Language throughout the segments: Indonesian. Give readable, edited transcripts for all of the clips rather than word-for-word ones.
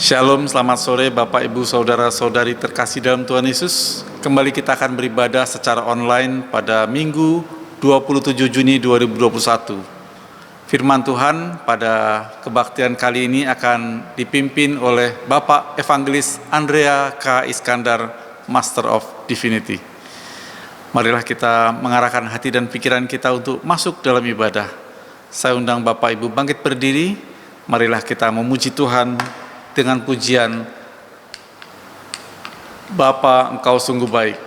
Shalom, selamat sore Bapak, Ibu, Saudara-saudari terkasih dalam Tuhan Yesus. Kembali kita akan beribadah secara online pada Minggu 27 Juni 2021. Firman Tuhan pada kebaktian kali ini akan dipimpin oleh Bapak Evangelis Andrea K. Iskandar, Master of Divinity. Marilah kita mengarahkan hati dan pikiran kita untuk masuk dalam ibadah. Saya undang Bapak Ibu bangkit berdiri. Marilah kita memuji Tuhan dengan pujian Bapa, Engkau sungguh baik.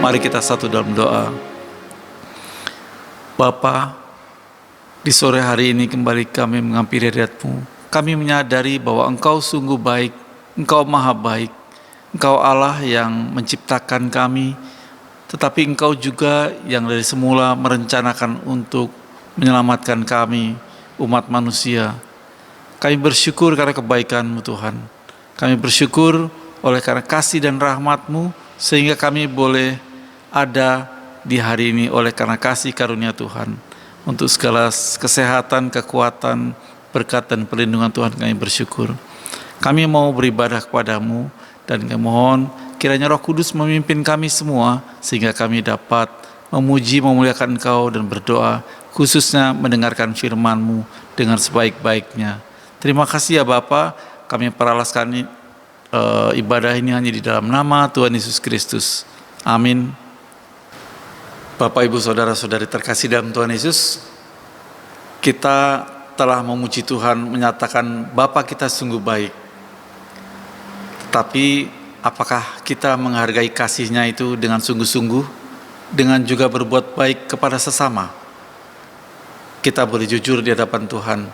Mari kita satu dalam doa. Bapa, di sore hari ini kembali kami menghampiri hadirat-Mu. Kami menyadari bahwa Engkau sungguh baik, Engkau maha baik, Engkau Allah yang menciptakan kami, tetapi Engkau juga yang dari semula merencanakan untuk menyelamatkan kami, umat manusia. Kami bersyukur karena kebaikan-Mu Tuhan. Kami bersyukur oleh karena kasih dan rahmat-Mu, sehingga kami boleh ada di hari ini oleh karena kasih karunia Tuhan. Untuk segala kesehatan, kekuatan, berkat dan perlindungan Tuhan kami bersyukur. Kami mau beribadah kepada-Mu dan kami mohon kiranya Roh Kudus memimpin kami semua sehingga kami dapat memuji, memuliakan Engkau dan berdoa, khususnya mendengarkan firman-Mu dengan sebaik-baiknya. Terima kasih ya Bapa, kami peralaskan ibadah ini hanya di dalam nama Tuhan Yesus Kristus. Amin. Bapak, Ibu, Saudara-saudari terkasih dalam Tuhan Yesus, kita telah memuji Tuhan, menyatakan Bapa kita sungguh baik. Tetapi apakah kita menghargai kasih-Nya itu dengan sungguh-sungguh, dengan juga berbuat baik kepada sesama? Kita boleh jujur di hadapan Tuhan,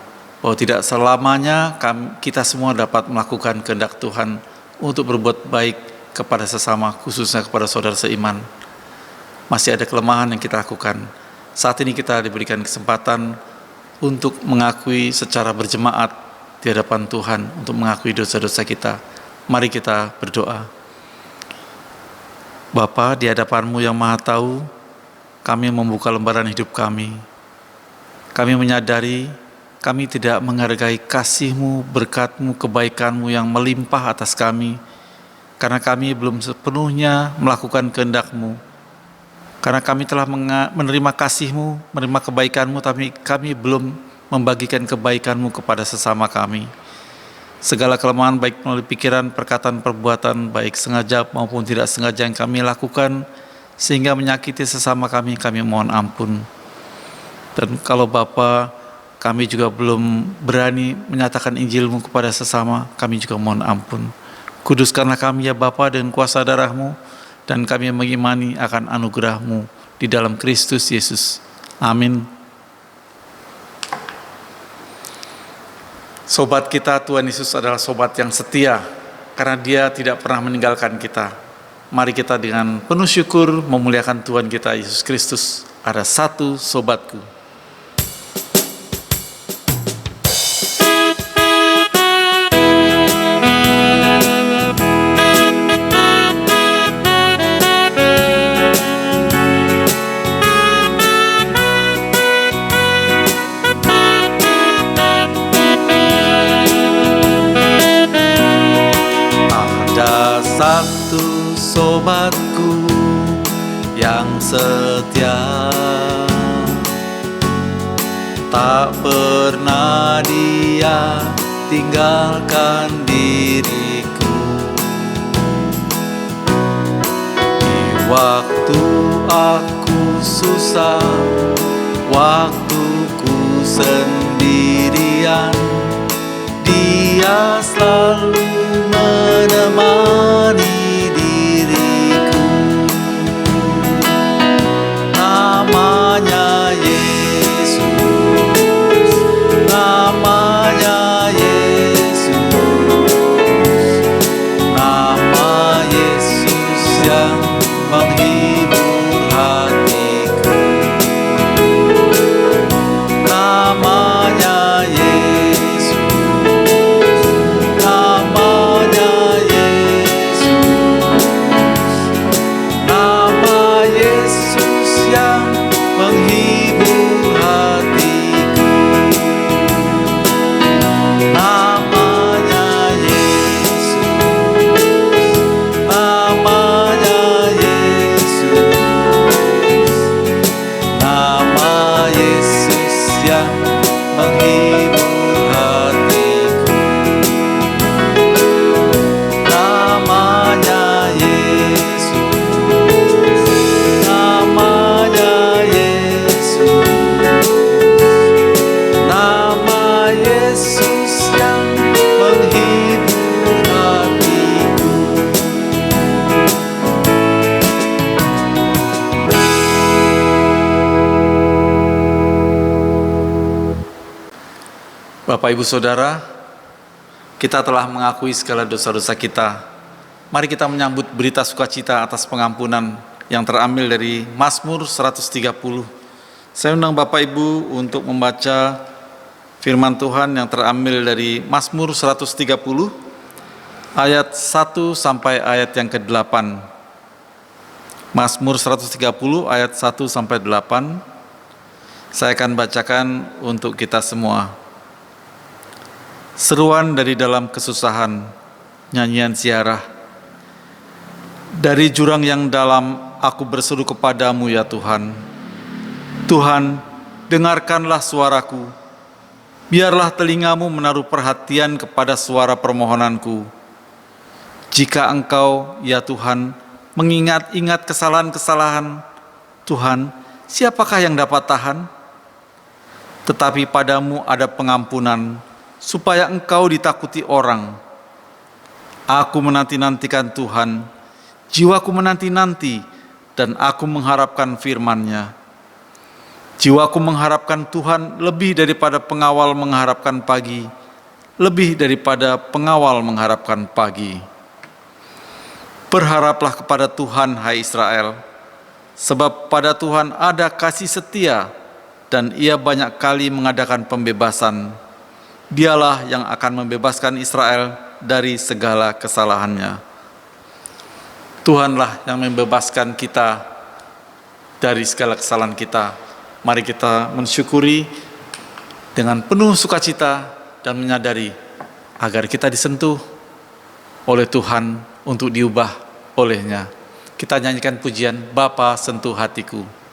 bahwa tidak selamanya kita semua dapat melakukan kehendak Tuhan untuk berbuat baik kepada sesama, khususnya kepada saudara seiman. Masih ada kelemahan yang kita lakukan. Saat ini kita diberikan kesempatan untuk mengakui secara berjemaat di hadapan Tuhan, untuk mengakui dosa-dosa kita. Mari kita berdoa. Bapa, di hadapan-Mu yang Maha Tahu, kami membuka lembaran hidup kami. Kami menyadari kami tidak menghargai kasih-Mu, berkat-Mu, kebaikan-Mu yang melimpah atas kami, karena kami belum sepenuhnya melakukan kehendak-Mu. Karena kami telah menerima kasih-Mu, menerima kebaikan-Mu, tapi kami belum membagikan kebaikan-Mu kepada sesama kami. Segala kelemahan baik melalui pikiran, perkataan, perbuatan, baik sengaja maupun tidak sengaja yang kami lakukan, sehingga menyakiti sesama kami mohon ampun. Dan kalau Bapa, kami juga belum berani menyatakan Injil-Mu kepada sesama, kami juga mohon ampun. Kuduskanlah kami ya Bapa dengan kuasa darah-Mu, dan kami mengimani akan anugerah-Mu di dalam Kristus Yesus. Amin. Sobat kita, Tuhan Yesus adalah sobat yang setia, karena Dia tidak pernah meninggalkan kita. Mari kita dengan penuh syukur memuliakan Tuhan kita Yesus Kristus. Ada satu sobatku. Satu sobatku yang setia, tak pernah dia tinggalkan diriku. Di waktu aku susah, waktuku sendirian, Dia selalu menemani diriku. Namanya Yesus, namanya Yesus, nama Yesus yang menghibur hatiku. Namanya Yesus, Bapak Ibu Saudara, kita telah mengakui segala dosa-dosa kita. Mari kita menyambut berita sukacita atas pengampunan yang terambil dari Mazmur 130. Saya undang Bapak Ibu untuk membaca firman Tuhan yang terambil dari Mazmur 130 ayat 1 sampai ayat yang ke-8. Mazmur 130 ayat 1 sampai 8. Saya akan bacakan untuk kita semua. Seruan dari dalam kesusahan, nyanyian ziarah. Dari jurang yang dalam aku berseru kepadamu ya Tuhan. Tuhan, dengarkanlah suaraku. Biarlah telingamu menaruh perhatian kepada suara permohonanku. Jika Engkau, ya Tuhan, mengingat-ingat kesalahan-kesalahan, Tuhan, siapakah yang dapat tahan? Tetapi padamu ada pengampunan, supaya Engkau ditakuti orang. Aku menanti-nantikan Tuhan, jiwaku menanti-nanti, dan aku mengharapkan firman-Nya. Jiwaku mengharapkan Tuhan lebih daripada pengawal mengharapkan pagi, lebih daripada pengawal mengharapkan pagi. Berharaplah kepada Tuhan, hai Israel, sebab pada Tuhan ada kasih setia dan Ia banyak kali mengadakan pembebasan. Dialah yang akan membebaskan Israel dari segala kesalahannya. Tuhanlah yang membebaskan kita dari segala kesalahan kita. Mari kita mensyukuri dengan penuh sukacita dan menyadari agar kita disentuh oleh Tuhan untuk diubah olehnya. Kita nyanyikan pujian Bapa Sentuh Hatiku.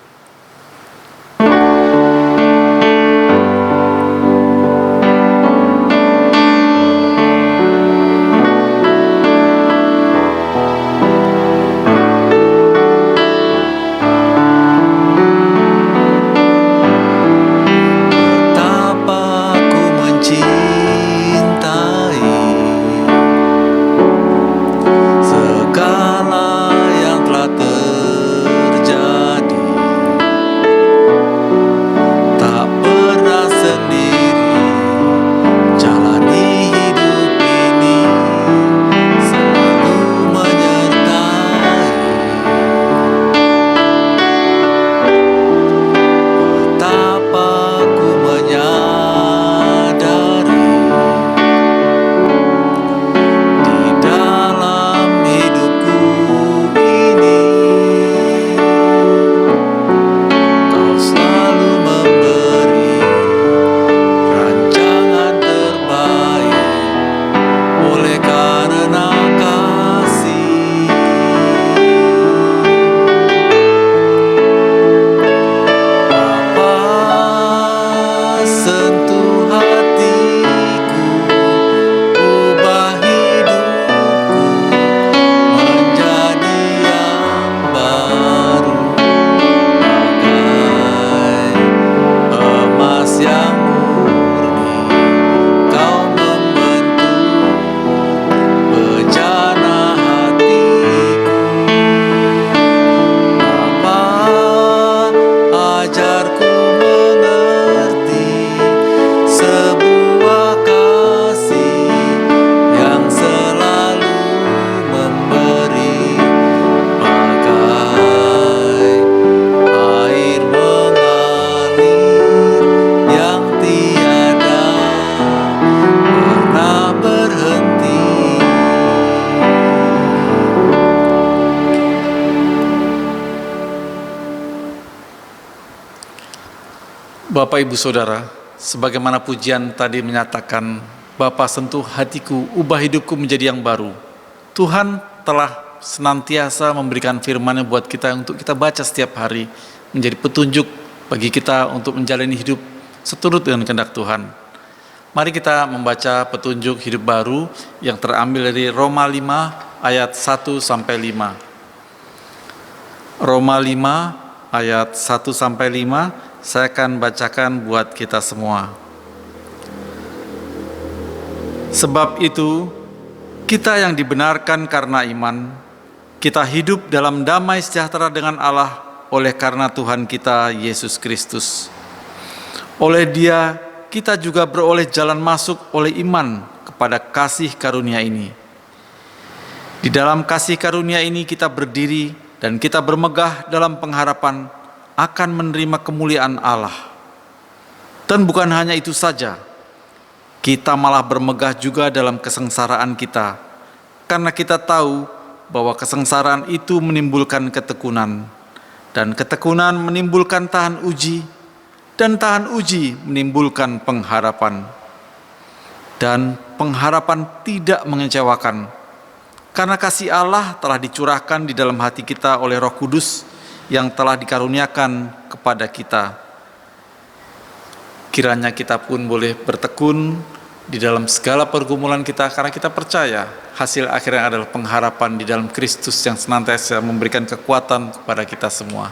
Bapak Ibu Saudara, sebagaimana pujian tadi menyatakan, Bapa sentuh hatiku, ubah hidupku menjadi yang baru. Tuhan telah senantiasa memberikan firman-Nya buat kita untuk kita baca setiap hari, menjadi petunjuk bagi kita untuk menjalani hidup seturut dengan kehendak Tuhan. Mari kita membaca petunjuk hidup baru yang terambil dari Roma 5 ayat 1-5. Roma 5 ayat 1-5, saya akan bacakan buat kita semua. Sebab itu, kita yang dibenarkan karena iman, kita hidup dalam damai sejahtera dengan Allah oleh karena Tuhan kita Yesus Kristus. Oleh Dia, kita juga beroleh jalan masuk oleh iman kepada kasih karunia ini. Di dalam kasih karunia ini kita berdiri dan kita bermegah dalam pengharapan akan menerima kemuliaan Allah. Dan bukan hanya itu saja, kita malah bermegah juga dalam kesengsaraan kita, karena kita tahu bahwa kesengsaraan itu menimbulkan ketekunan, dan ketekunan menimbulkan tahan uji, dan tahan uji menimbulkan pengharapan. Dan pengharapan tidak mengecewakan, karena kasih Allah telah dicurahkan di dalam hati kita oleh Roh Kudus yang telah dikaruniakan kepada kita. Kiranya kita pun boleh bertekun di dalam segala pergumulan kita, karena kita percaya hasil akhirnya adalah pengharapan di dalam Kristus yang senantiasa memberikan kekuatan kepada kita semua.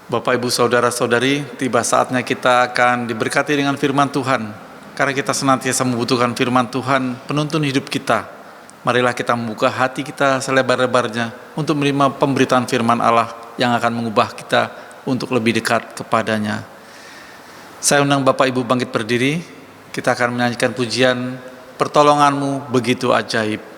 Bapak, Ibu, Saudara-saudari, tiba saatnya kita akan diberkati dengan firman Tuhan. Karena kita senantiasa membutuhkan firman Tuhan, penuntun hidup kita. Marilah kita membuka hati kita selebar-lebarnya untuk menerima pemberitaan firman Allah yang akan mengubah kita untuk lebih dekat kepadanya. Saya undang Bapak Ibu bangkit berdiri, kita akan menyanyikan pujian Pertolonganmu Begitu Ajaib.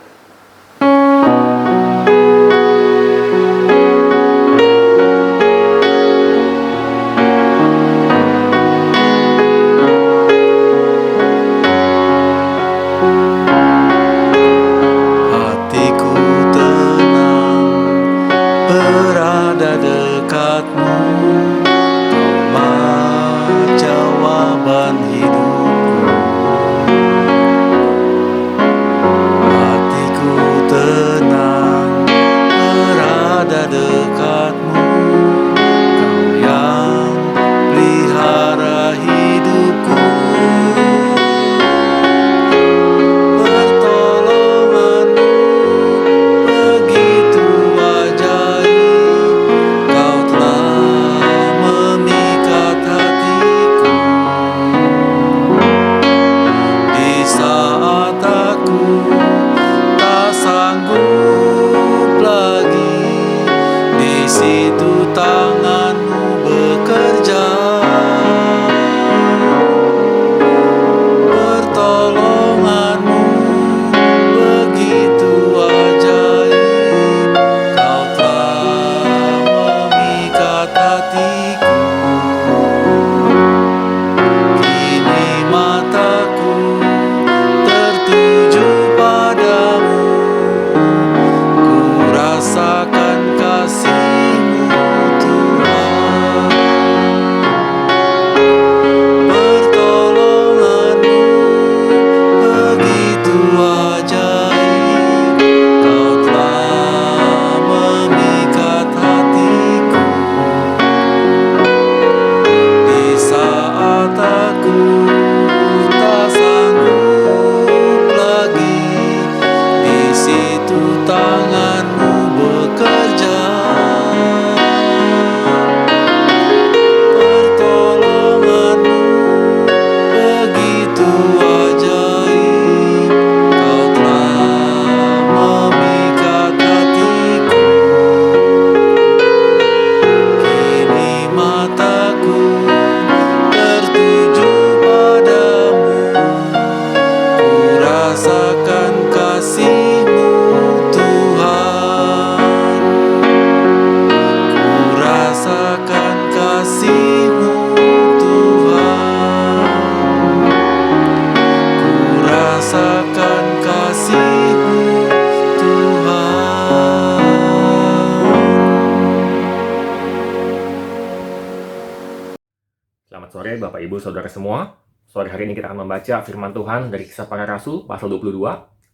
Selamat sore Bapak Ibu Saudara semua. Sore hari ini kita akan membaca firman Tuhan dari Kisah Para Rasul pasal 22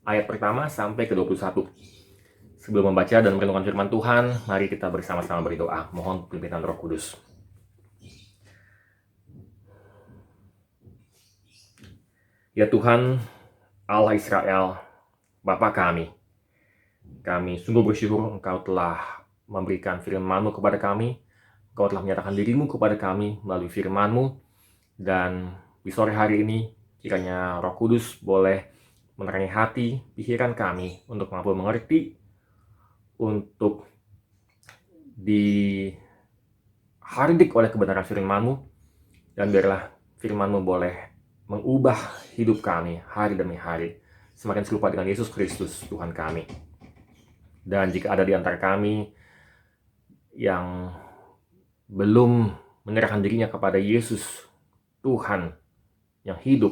ayat pertama sampai ke 21. Sebelum membaca dan merenungkan firman Tuhan, mari kita bersama-sama berdoa. Mohon pimpinan Roh Kudus. Ya Tuhan, Allah Israel, Bapa kami sungguh bersyukur Engkau telah memberikan firman-Mu kepada kami. Engkau telah menyatakan diri-Mu kepada kami melalui firman-Mu. Dan di sore hari ini, kiranya Roh Kudus boleh menerangi hati, pikiran kami untuk mampu mengerti, untuk dihardik oleh kebenaran firman-Mu, dan biarlah firman-Mu boleh mengubah hidup kami hari demi hari, semakin serupa dengan Yesus Kristus, Tuhan kami. Dan jika ada di antara kami yang belum menyerahkan dirinya kepada Yesus, Tuhan yang hidup,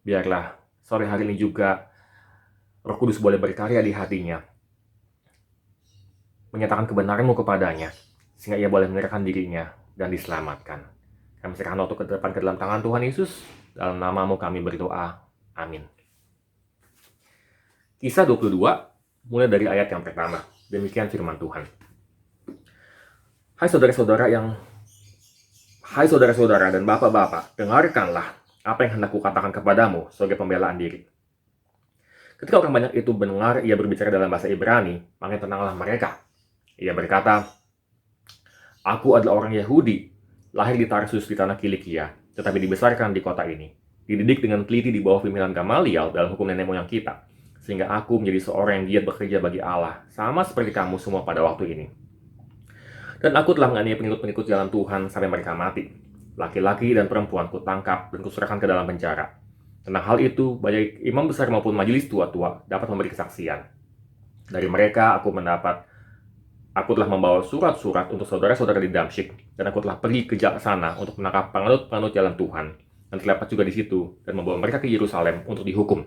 biarlah sore hari ini juga Roh Kudus boleh berkarya di hatinya, menyatakan kebenaran-Mu kepadanya, sehingga ia boleh menyerahkan dirinya dan diselamatkan. Kami serahkan waktu ke depan ke dalam tangan Tuhan Yesus. Dalam nama-Mu kami berdoa. Amin. Kisah 22, mulai dari ayat yang pertama. Demikian firman Tuhan. Hai saudara-saudara dan bapak-bapak, dengarkanlah apa yang hendak kukatakan kepadamu sebagai pembelaan diri. Ketika orang banyak itu mendengar ia berbicara dalam bahasa Ibrani, maka tenanglah mereka. Ia berkata, Aku adalah orang Yahudi, lahir di Tarsus di tanah Kilikia, tetapi dibesarkan di kota ini. Dididik dengan teliti di bawah pimpinan Gamaliel dalam hukum nenek moyang kita, sehingga aku menjadi seorang yang giat bekerja bagi Allah, sama seperti kamu semua pada waktu ini. Dan aku telah menganiaya pengikut-pengikut jalan Tuhan sampai mereka mati. Laki-laki dan perempuan kutangkap dan kuserahkan ke dalam penjara. Tentang hal itu, baik imam besar maupun majelis tua-tua dapat memberi kesaksian. Dari mereka aku telah membawa surat-surat untuk saudara-saudara di Damsyik, dan aku telah pergi ke sana untuk menangkap penganut-penganut jalan Tuhan, dan terdapat juga di situ, dan membawa mereka ke Yerusalem untuk dihukum.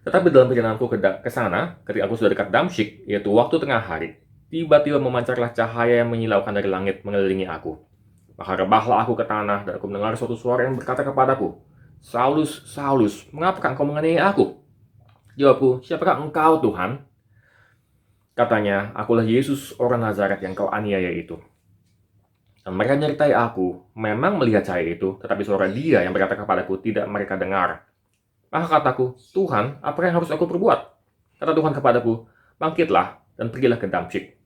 Tetapi dalam perjalananku ke sana, ketika aku sudah dekat Damsyik, yaitu waktu tengah hari, tiba-tiba memancarlah cahaya yang menyilaukan dari langit mengelilingi aku. Maka rebahlah aku ke tanah, dan aku mendengar suatu suara yang berkata kepadaku, "Saulus, Saulus, mengapa engkau menganiaya aku?" Jawabku, "Siapakah engkau, Tuhan?" Katanya, "Akulah Yesus orang Nazaret yang kau aniaya itu." Dan mereka menyertai aku, memang melihat cahaya itu, tetapi suara Dia yang berkata kepadaku tidak mereka dengar. Maka kataku, "Tuhan, apa yang harus aku perbuat?" Kata Tuhan kepadaku, "Bangkitlah dan pergilah ke Damsyik.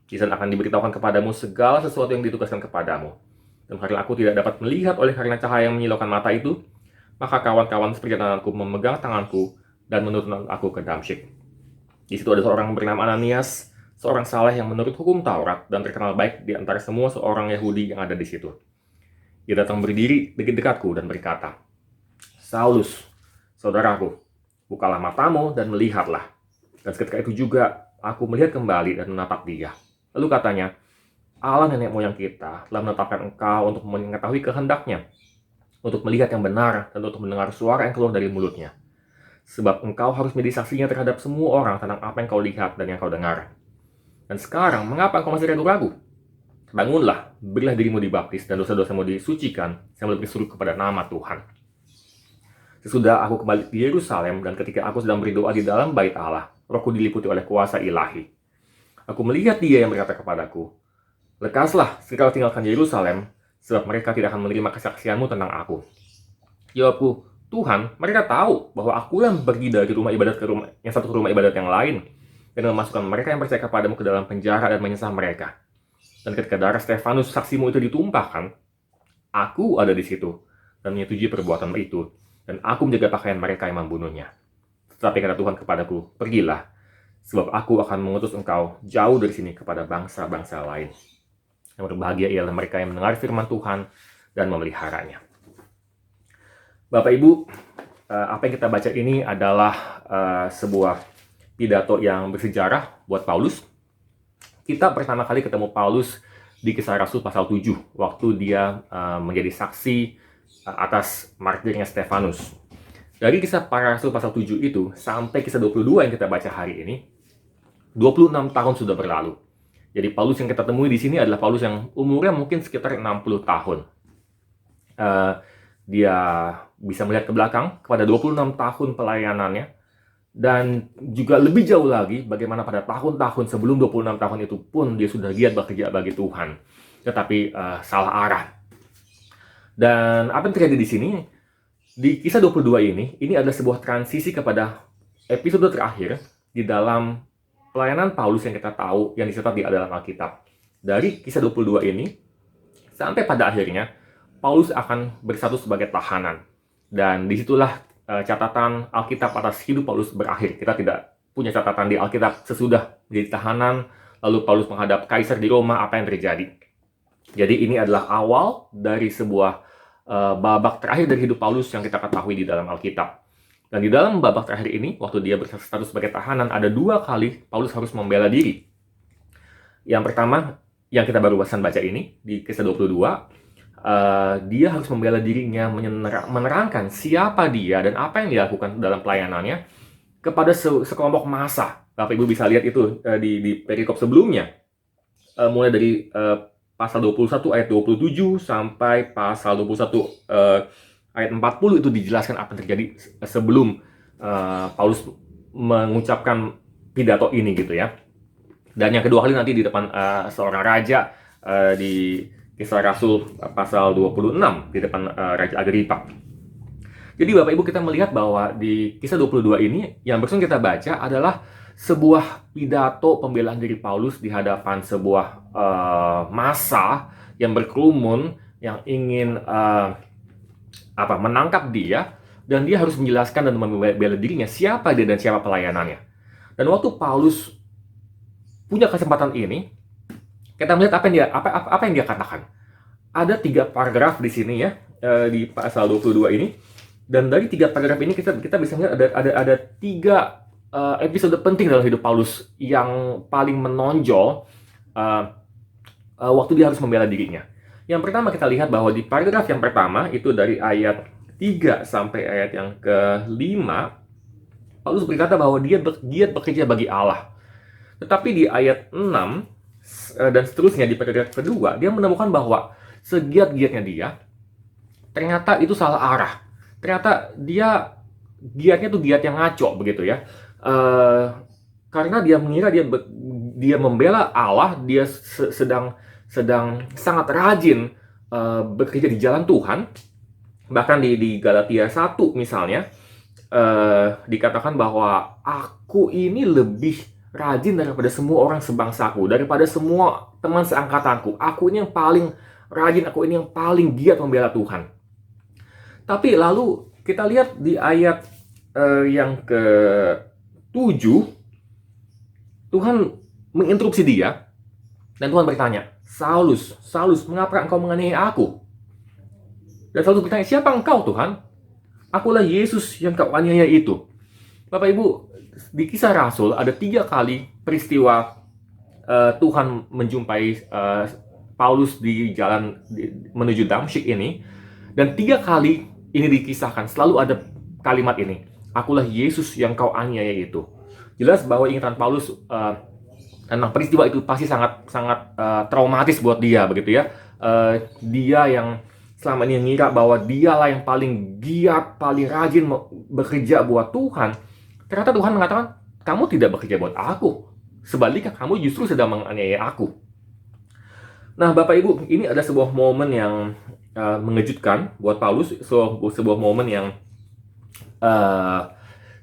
Di sana akan diberitahukan kepadamu segala sesuatu yang ditugaskan kepadamu." Dan karena aku tidak dapat melihat oleh karena cahaya yang menyilaukan mata itu, maka kawan-kawan seperjalananku memegang tanganku dan menuntun aku ke Damsyik. Di situ ada seorang bernama Ananias, seorang saleh yang menurut hukum Taurat dan terkenal baik di antara semua seorang Yahudi yang ada di situ. Dia datang berdiri di dekatku dan berkata, "Saulus, saudaraku, bukalah matamu dan melihatlah." Dan seketika itu juga aku melihat kembali dan menatap dia. Lalu katanya, "Allah nenek moyang kita telah menetapkan engkau untuk mengetahui kehendaknya, untuk melihat yang benar dan untuk mendengar suara yang keluar dari mulutnya. Sebab engkau harus menjadi saksinya terhadap semua orang tentang apa yang kau lihat dan yang kau dengar. Dan sekarang, mengapa engkau masih ragu-ragu? Bangunlah, berilah dirimu dibaptis, dan dosa-dosamu disucikan sambil berseru kepada nama Tuhan." Sesudah aku kembali ke Yerusalem, dan ketika aku sedang berdoa di dalam bait Allah, rohku diliputi oleh kuasa ilahi. Aku melihat Dia yang berkata kepadaku, "Lekaslah, segera tinggalkan Yerusalem, sebab mereka tidak akan menerima kesaksianmu tentang aku." Jawabku, "Tuhan, mereka tahu bahwa aku yang pergi dari rumah ibadat ke rumah ibadat yang lain, dan memasukkan mereka yang percaya kepadamu ke dalam penjara dan menyesah mereka. Dan ketika darah Stefanus saksimu itu ditumpahkan, aku ada di situ dan menyetujui perbuatan itu, dan aku menjaga pakaian mereka yang membunuhnya. Tetapi kata Tuhan kepadaku, pergilah, sebab aku akan mengutus engkau jauh dari sini kepada bangsa-bangsa lain. Yang berbahagia ialah mereka yang mendengar firman Tuhan dan memeliharanya." Bapak Ibu, apa yang kita baca ini adalah sebuah pidato yang bersejarah buat Paulus. Kita pertama kali ketemu Paulus di Kisah Rasul pasal 7, waktu dia menjadi saksi atas martirnya Stefanus. Dari Kisah Para Rasul pasal 7 itu sampai Kisah 22 yang kita baca hari ini, 26 tahun sudah berlalu. Jadi Paulus yang kita temui di sini adalah Paulus yang umurnya mungkin sekitar 60 tahun. Dia bisa melihat ke belakang kepada 26 tahun pelayanannya, dan juga lebih jauh lagi bagaimana pada tahun-tahun sebelum 26 tahun itu pun dia sudah giat bekerja bagi Tuhan, tetapi salah arah. Dan apa yang terjadi di sini, di Kisah 22 ini adalah sebuah transisi kepada episode terakhir di dalam pelayanan Paulus yang kita tahu, yang dicatat di dalam Alkitab. Dari Kisah 22 ini sampai pada akhirnya Paulus akan berstatus sebagai tahanan. Dan disitulah catatan Alkitab atas hidup Paulus berakhir. Kita tidak punya catatan di Alkitab sesudah menjadi tahanan, lalu Paulus menghadap kaisar di Roma, apa yang terjadi. Jadi ini adalah awal dari sebuah babak terakhir dari hidup Paulus yang kita ketahui di dalam Alkitab. Dan di dalam babak terakhir ini, waktu dia berstatus sebagai tahanan, ada 2 kali Paulus harus membela diri. Yang pertama, yang kita baru baca ini, di Kisah 22, dia harus membela dirinya, menerangkan siapa dia dan apa yang dia lakukan dalam pelayanannya kepada sekelompok massa. Bapak Ibu bisa lihat itu di perikop sebelumnya, mulai dari pasal 21 ayat 27 sampai pasal 21 ayat 40 itu dijelaskan apa yang terjadi sebelum Paulus mengucapkan pidato ini gitu ya. Dan yang kedua kali nanti di depan seorang raja di Kisah Rasul pasal 26 di depan Raja Agripa. Jadi Bapak Ibu, kita melihat bahwa di Kisah 22 ini yang barusan kita baca adalah sebuah pidato pembelaan diri Paulus di hadapan sebuah massa yang berkerumun yang ingin menangkap dia, dan dia harus menjelaskan dan membela dirinya siapa dia dan siapa pelayanannya. Dan waktu Paulus punya kesempatan ini, kita melihat apa yang dia katakan. Ada 3 paragraf di sini ya, di pasal 22 ini. Dan dari 3 paragraf ini kita bisa melihat ada 3 episode penting dalam hidup Paulus yang paling menonjol waktu dia harus membela dirinya. Yang pertama kita lihat bahwa di paragraf yang pertama itu dari ayat 3 sampai ayat yang ke-5, Paulus berkata bahwa dia giat bekerja bagi Allah. Tetapi di ayat 6 dan seterusnya di paragraf kedua, dia menemukan bahwa segiat-giatnya dia, ternyata itu salah arah. Ternyata dia giatnya tuh giat yang ngaco begitu ya. Karena dia mengira dia membela Allah, dia sedang sangat rajin bekerja di jalan Tuhan. Bahkan di Galatia 1 misalnya, dikatakan bahwa aku ini lebih rajin daripada semua orang sebangsaku, daripada semua teman seangkatanku. Aku ini yang paling rajin, aku ini yang paling giat membela Tuhan. Tapi lalu kita lihat di ayat yang ke-7, Tuhan menginterupsi dia, dan Tuhan bertanya, Saulus, Saulus, mengapa engkau menganiaya aku? Dan Saulus bertanya, siapa engkau Tuhan? Akulah Yesus yang kau aniaya itu. Bapak Ibu, di Kisah Rasul ada 3 kali peristiwa Tuhan menjumpai Paulus di jalan menuju Damsyik ini, dan 3 kali ini dikisahkan selalu ada kalimat ini, akulah Yesus yang kau aniaya itu. Jelas bahwa ingatan Paulus tentang peristiwa itu pasti sangat traumatis buat dia begitu ya. Dia yang selama ini mengira bahwa dialah yang paling giat, paling rajin bekerja buat Tuhan. Ternyata Tuhan mengatakan, kamu tidak bekerja buat aku. Sebaliknya, kamu justru sedang menganiaya aku. Nah, Bapak Ibu, ini ada sebuah momen yang mengejutkan buat Paulus, sebuah momen yang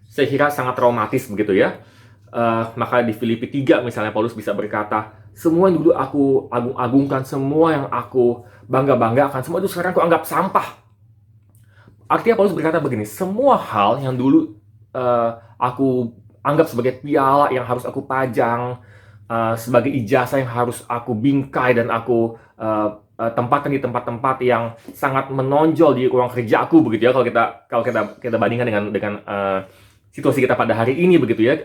saya kira sangat traumatis begitu ya. Maka di Filipi 3 misalnya Paulus bisa berkata, semua yang dulu aku agung-agungkan, semua yang aku bangga-banggakan, semua itu sekarang aku anggap sampah. Artinya Paulus berkata begini, semua hal yang dulu aku anggap sebagai piala yang harus aku pajang, sebagai ijazah yang harus aku bingkai dan aku tempatkan di tempat-tempat yang sangat menonjol di ruang kerja aku begitu ya, kalau kita bandingkan dengan situasi kita pada hari ini begitu ya.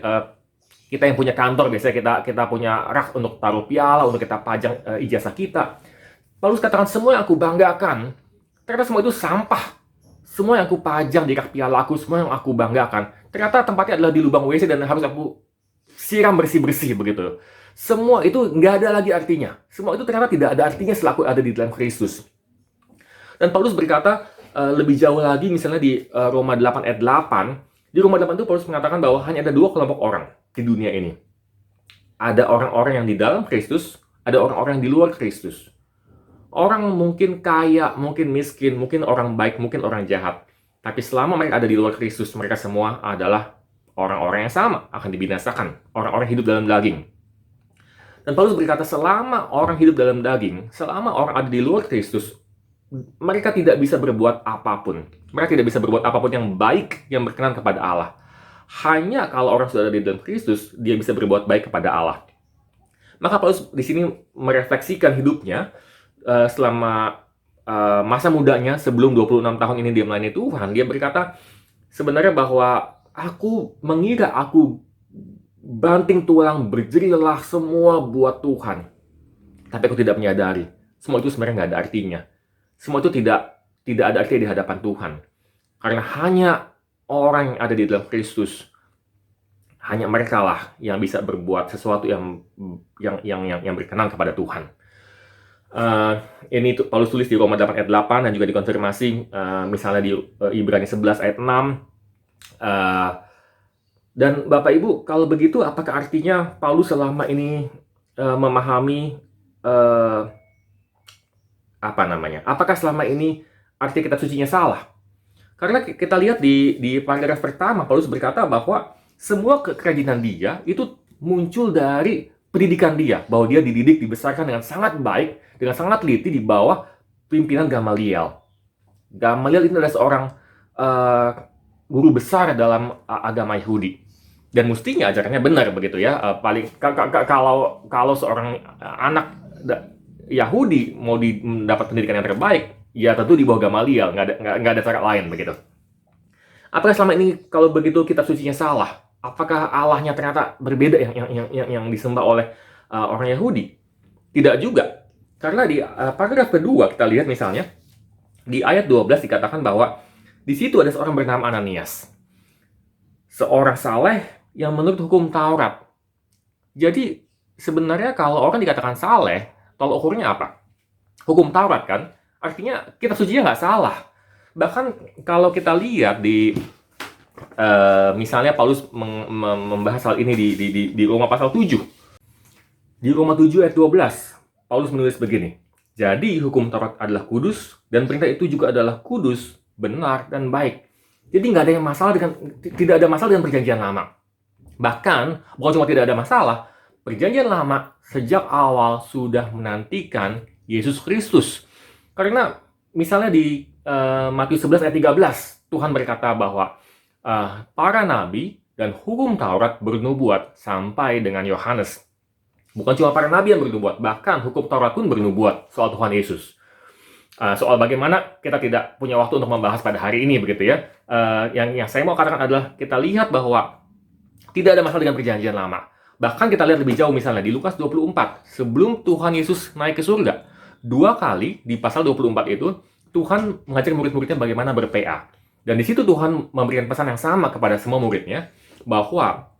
Kita yang punya kantor biasanya kita punya rak untuk taruh piala, untuk kita pajang ijazah kita. Paulus katakan, semua yang aku banggakan, ternyata semua itu sampah. Semua yang aku pajang di rak piala aku, semua yang aku banggakan, ternyata tempatnya adalah di lubang WC dan harus aku siram bersih-bersih begitu. Semua itu nggak ada lagi artinya. Semua itu ternyata tidak ada artinya setelah aku ada di dalam Kristus. Dan Paulus berkata lebih jauh lagi, misalnya di Roma 8 ayat 8. Di Roma 8 itu Paulus mengatakan bahwa hanya ada 2 kelompok orang di dunia ini. Ada orang-orang yang di dalam Kristus, ada orang-orang yang di luar Kristus. Orang mungkin kaya, mungkin miskin, mungkin orang baik, mungkin orang jahat. Tapi selama mereka ada di luar Kristus, mereka semua adalah orang-orang yang sama, akan dibinasakan. Orang-orang hidup dalam daging. Dan Paulus berkata, selama orang hidup dalam daging, selama orang ada di luar Kristus, mereka tidak bisa berbuat apapun. Mereka tidak bisa berbuat apapun yang baik, yang berkenan kepada Allah. Hanya kalau orang sudah ada di dalam Kristus, dia bisa berbuat baik kepada Allah. Maka Paulus di sini merefleksikan hidupnya selama masa mudanya sebelum 26 tahun ini dia melayani Tuhan. Dia berkata sebenarnya bahwa aku mengira aku banting tulang berjerilah semua buat Tuhan, tapi aku tidak menyadari semua itu sebenarnya nggak ada artinya. Semua itu tidak ada artinya di hadapan Tuhan, karena hanya orang yang ada di dalam Kristus, hanya mereka lah yang bisa berbuat sesuatu yang berkenan kepada Tuhan. Ini Paulus tulis di Roma 8 ayat 8 dan juga dikonfirmasi misalnya di Ibrani 11 ayat 6. Dan Bapak Ibu, kalau begitu apakah artinya Paulus selama ini memahami apakah selama ini arti kitab sucinya salah? Karena kita lihat di paragraf pertama Paulus berkata bahwa Semua kerajinan dia itu muncul dari pendidikan dia, bahwa dia dididik, dibesarkan dengan sangat baik, dengan sangat teliti di bawah pimpinan Gamaliel. Gamaliel itu adalah seorang uh, guru besar dalam agama Yahudi, dan mestinya ajarannya benar begitu ya. Kalau seorang anak Yahudi mau mendapat pendidikan yang terbaik, ya tentu di bawah Gamaliel, nggak ada cara lain begitu. Apakah selama ini kalau begitu kitab sucinya salah? Apakah Allahnya ternyata berbeda yang disembah oleh orang Yahudi? Tidak juga. Karena di paragraf kedua kita lihat misalnya di ayat 12 dikatakan bahwa di situ ada seorang bernama Ananias. Seorang saleh yang menurut hukum Taurat. Jadi sebenarnya kalau orang dikatakan saleh, tolak ukurnya apa? Hukum Taurat kan? Artinya kitab sucinya nggak salah. Bahkan kalau kita lihat di misalnya Paulus membahas hal ini di Roma pasal 7. Di Roma 7 ayat 12, Paulus menulis begini. Jadi hukum Taurat adalah kudus, dan perintah itu juga adalah kudus, benar, dan baik. Jadi tidak ada masalah dengan perjanjian lama. Bahkan, bukan cuma tidak ada masalah, perjanjian lama sejak awal sudah menantikan Yesus Kristus. Karena misalnya di Matius 11 ayat 13, Tuhan berkata bahwa para nabi dan hukum Taurat bernubuat sampai dengan Yohanes. Bukan cuma para nabi yang bernubuat, bahkan hukum Taurat pun bernubuat soal Tuhan Yesus. Soal bagaimana kita tidak punya waktu untuk membahas pada hari ini begitu ya. Yang saya mau katakan adalah kita lihat bahwa tidak ada masalah dengan perjanjian lama. Bahkan kita lihat lebih jauh misalnya di Lukas 24, sebelum Tuhan Yesus naik ke surga, 2 kali di pasal 24 itu Tuhan mengajar murid-muridnya bagaimana ber-PA. Dan di situ Tuhan memberikan pesan yang sama kepada semua muridnya, bahwa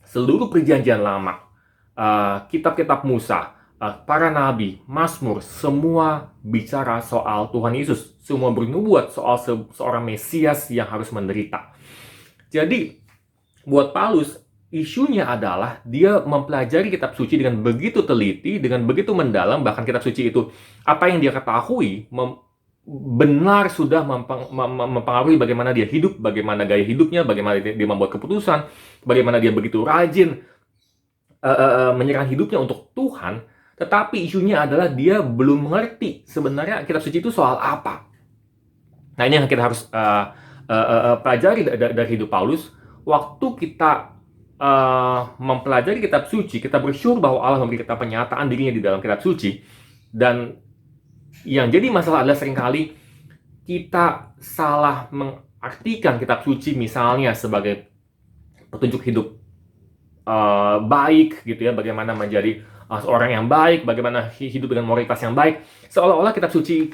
seluruh perjanjian lama, kitab-kitab Musa, para nabi, Mazmur, semua bicara soal Tuhan Yesus. Semua bernubuat soal seorang Mesias yang harus menderita. Jadi, buat Paulus, isunya adalah dia mempelajari kitab suci dengan begitu teliti, dengan begitu mendalam, bahkan kitab suci itu, apa yang dia ketahui, benar sudah mempengaruhi bagaimana dia hidup, bagaimana gaya hidupnya, bagaimana dia membuat keputusan, bagaimana dia begitu rajin menyerahkan hidupnya untuk Tuhan. Tetapi isunya adalah dia belum mengerti sebenarnya kitab suci itu soal apa. Nah, ini yang kita harus pelajari dari hidup Paulus. Waktu kita mempelajari kitab suci, kita bersyukur bahwa Allah memberi kita penyataan dirinya di dalam kitab suci. Dan yang jadi masalah adalah seringkali kita salah mengartikan kitab suci misalnya sebagai petunjuk hidup baik gitu ya, bagaimana menjadi seorang yang baik, bagaimana hidup dengan moralitas yang baik. Seolah-olah kitab suci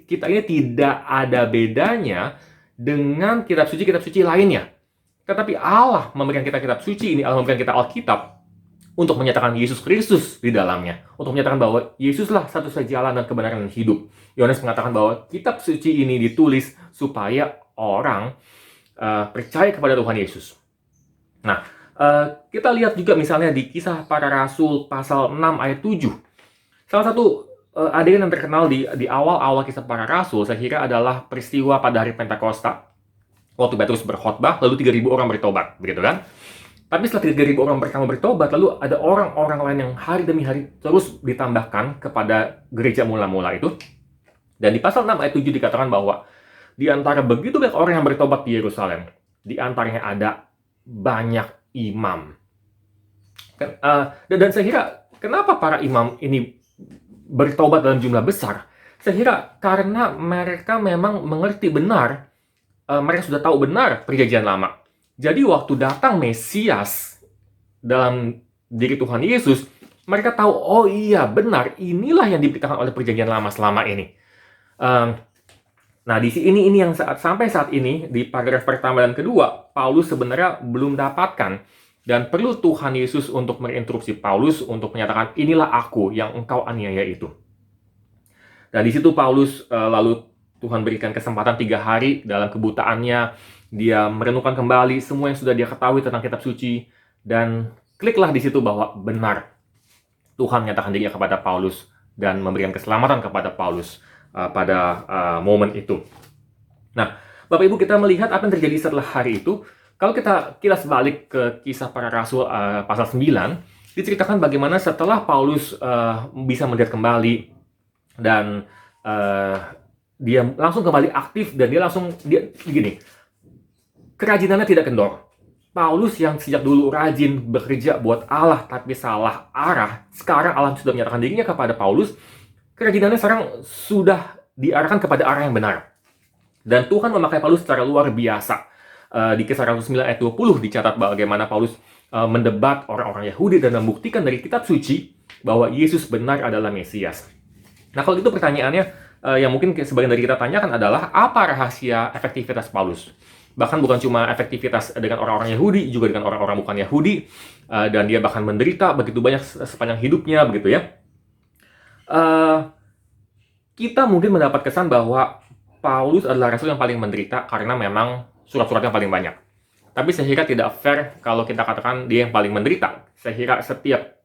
kita ini tidak ada bedanya dengan kitab suci lainnya. Tetapi Allah memberikan kita kitab suci ini, Allah memberikan kita Alkitab untuk menyatakan Yesus Kristus di dalamnya, untuk menyatakan bahwa Yesuslah satu-satunya jalan dan kebenaran dan hidup. Yohanes mengatakan bahwa kitab suci ini ditulis supaya orang percaya kepada Tuhan Yesus. Nah, kita lihat juga misalnya di Kisah Para Rasul pasal 6 ayat 7. Salah satu adegan yang terkenal di awal-awal Kisah Para Rasul, saya kira adalah peristiwa pada hari Pentakosta, waktu Petrus berkhotbah, lalu 3.000 orang bertobat, begitu kan? Tapi setelah 3.000 orang pertama bertobat, lalu ada orang-orang lain yang hari demi hari terus ditambahkan kepada gereja mula-mula itu. Dan di pasal 6 ayat 7 dikatakan bahwa di antara begitu banyak orang yang bertobat di Yerusalem, di antaranya ada banyak imam. Dan saya kira, kenapa para imam ini bertobat dalam jumlah besar? Saya kira karena mereka memang mengerti benar, mereka sudah tahu benar perjanjian lama. Jadi waktu datang Mesias dalam diri Tuhan Yesus, mereka tahu, oh iya benar, inilah yang diberitakan oleh perjanjian lama selama ini. Nah, di sini ini yang sampai saat ini di paragraf pertama dan kedua, Paulus sebenarnya belum dapatkan, dan perlu Tuhan Yesus untuk menginstruksi Paulus untuk menyatakan, inilah aku yang engkau aniaya itu. Dan di situ Paulus lalu Tuhan berikan kesempatan 3 hari dalam kebutaannya. Dia merenungkan kembali semua yang sudah dia ketahui tentang kitab suci, dan kliklah di situ bahwa benar Tuhan menyatakan dirinya kepada Paulus dan memberikan keselamatan kepada Paulus pada momen itu. Nah, Bapak Ibu, kita melihat apa yang terjadi setelah hari itu. Kalau kita kilas balik ke Kisah Para Rasul pasal 9, diceritakan bagaimana setelah Paulus bisa melihat kembali dan dia langsung kembali aktif dan dia gini, kerajinannya tidak kendor. Paulus yang sejak dulu rajin bekerja buat Allah tapi salah arah, sekarang Allah sudah menyatakan dirinya kepada Paulus, kerajinannya sekarang sudah diarahkan kepada arah yang benar. Dan Tuhan memakai Paulus secara luar biasa. Di Kisah Rasul 9 ayat 20 dicatat bagaimana Paulus mendebat orang-orang Yahudi dan membuktikan dari kitab suci bahwa Yesus benar adalah Mesias. Nah, kalau itu pertanyaannya yang mungkin sebagian dari kita tanyakan adalah apa rahasia efektivitas Paulus? Bahkan bukan cuma efektivitas dengan orang-orang Yahudi, juga dengan orang-orang bukan Yahudi, dan dia bahkan menderita begitu banyak sepanjang hidupnya, begitu ya. Kita mungkin mendapat kesan bahwa Paulus adalah rasul yang paling menderita karena memang surat-suratnya paling banyak. Tapi saya kira tidak fair kalau kita katakan dia yang paling menderita. Saya kira setiap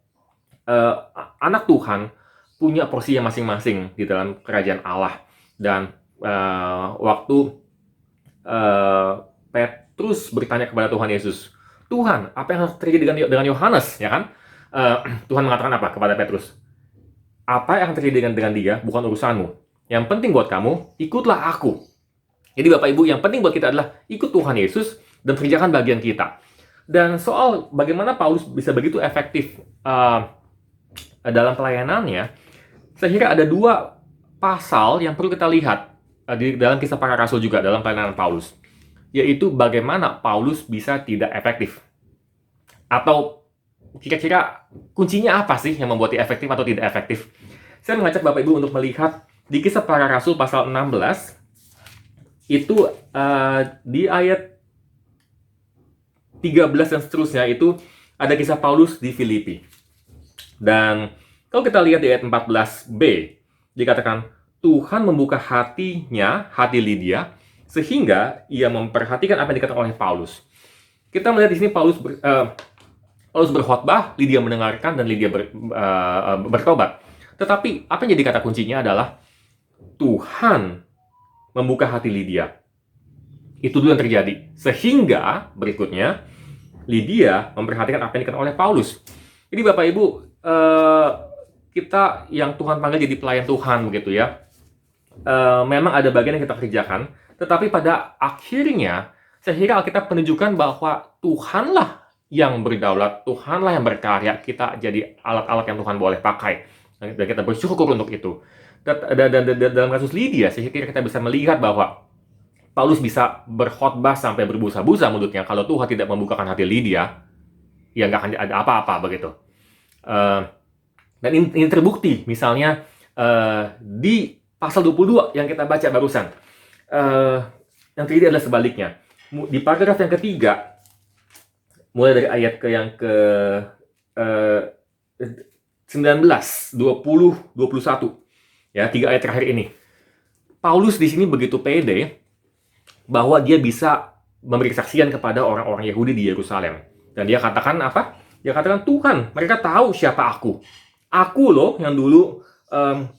anak Tuhan punya porsinya masing-masing di dalam kerajaan Allah. Dan waktu Petrus bertanya kepada Tuhan Yesus, Tuhan, apa yang harus terjadi dengan Yohanes, ya kan? Tuhan mengatakan apa kepada Petrus? Apa yang terjadi dengan dia bukan urusanmu. Yang penting buat kamu, ikutlah aku. Jadi Bapak Ibu, yang penting buat kita adalah ikut Tuhan Yesus dan kerjakan bagian kita. Dan soal bagaimana Paulus bisa begitu efektif dalam pelayanannya, saya kira ada 2 pasal yang perlu kita lihat di dalam Kisah Para Rasul juga dalam pelayanan Paulus. Yaitu bagaimana Paulus bisa tidak efektif. Atau kira-kira kuncinya apa sih yang membuat dia efektif atau tidak efektif? Saya mengajak Bapak Ibu untuk melihat di Kisah Para Rasul pasal 16, itu di ayat 13 dan seterusnya itu ada kisah Paulus di Filipi. Dan kalau kita lihat di ayat 14b, dikatakan Tuhan membuka hatinya, hati Lydia, sehingga ia memperhatikan apa yang dikatakan oleh Paulus. Kita melihat di sini Paulus berkhotbah, Lydia mendengarkan dan Lydia bertobat. Tetapi apa yang jadi kata kuncinya adalah Tuhan membuka hati Lydia. Itu dulu yang terjadi. Sehingga berikutnya Lydia memperhatikan apa yang dikatakan oleh Paulus. Jadi Bapak Ibu, kita yang Tuhan panggil jadi pelayan Tuhan begitu ya. Memang ada bagian yang kita kerjakan, tetapi pada akhirnya saya kira Alkitab menunjukkan bahwa Tuhanlah yang berdaulat, Tuhanlah yang berkarya, kita jadi alat-alat yang Tuhan boleh pakai. Dan kita bersyukur untuk itu. Dan dalam kasus Lydia, saya kira kita bisa melihat bahwa Paulus bisa berkhotbah sampai berbusa-busa mulutnya. Kalau Tuhan tidak membukakan hati Lydia, ya nggak akan ada apa-apa begitu. Dan ini terbukti, misalnya di pasal 22 yang kita baca barusan. Yang terjadi adalah sebaliknya. Di paragraf yang ketiga, mulai dari ayat yang ke 19, 20, 21. Ya, 3 ayat terakhir ini. Paulus di sini begitu pede bahwa dia bisa memberi kesaksian kepada orang-orang Yahudi di Yerusalem. Dan dia katakan apa? Dia katakan, Tuhan, mereka tahu siapa aku. Aku loh yang dulu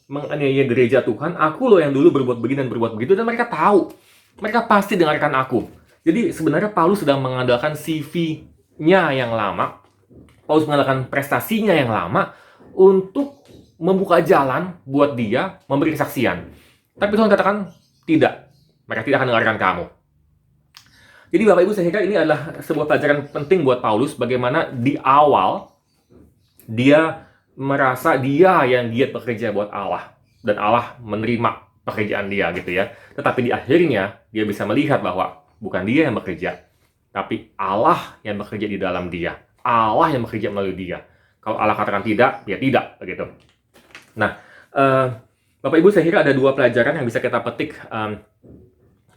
menganiaya gereja Tuhan. Aku loh yang dulu berbuat begini dan berbuat begitu. Dan mereka tahu. Mereka pasti dengarkan aku. Jadi sebenarnya Paulus sedang mengandalkan CV-nya yang lama. Paulus mengandalkan prestasinya yang lama untuk membuka jalan buat dia memberi kesaksian. Tapi Tuhan katakan, tidak. Mereka tidak akan dengarkan kamu. Jadi Bapak Ibu, saya kira ini adalah sebuah pelajaran penting buat Paulus. Bagaimana di awal, dia merasa dia yang giat bekerja buat Allah. Dan Allah menerima pekerjaan dia gitu ya. Tetapi di akhirnya, dia bisa melihat bahwa bukan dia yang bekerja. Tapi Allah yang bekerja di dalam dia. Allah yang bekerja melalui dia. Kalau Allah katakan tidak, ya tidak. Begitu. Nah, Bapak Ibu, saya kira ada 2 pelajaran yang bisa kita petik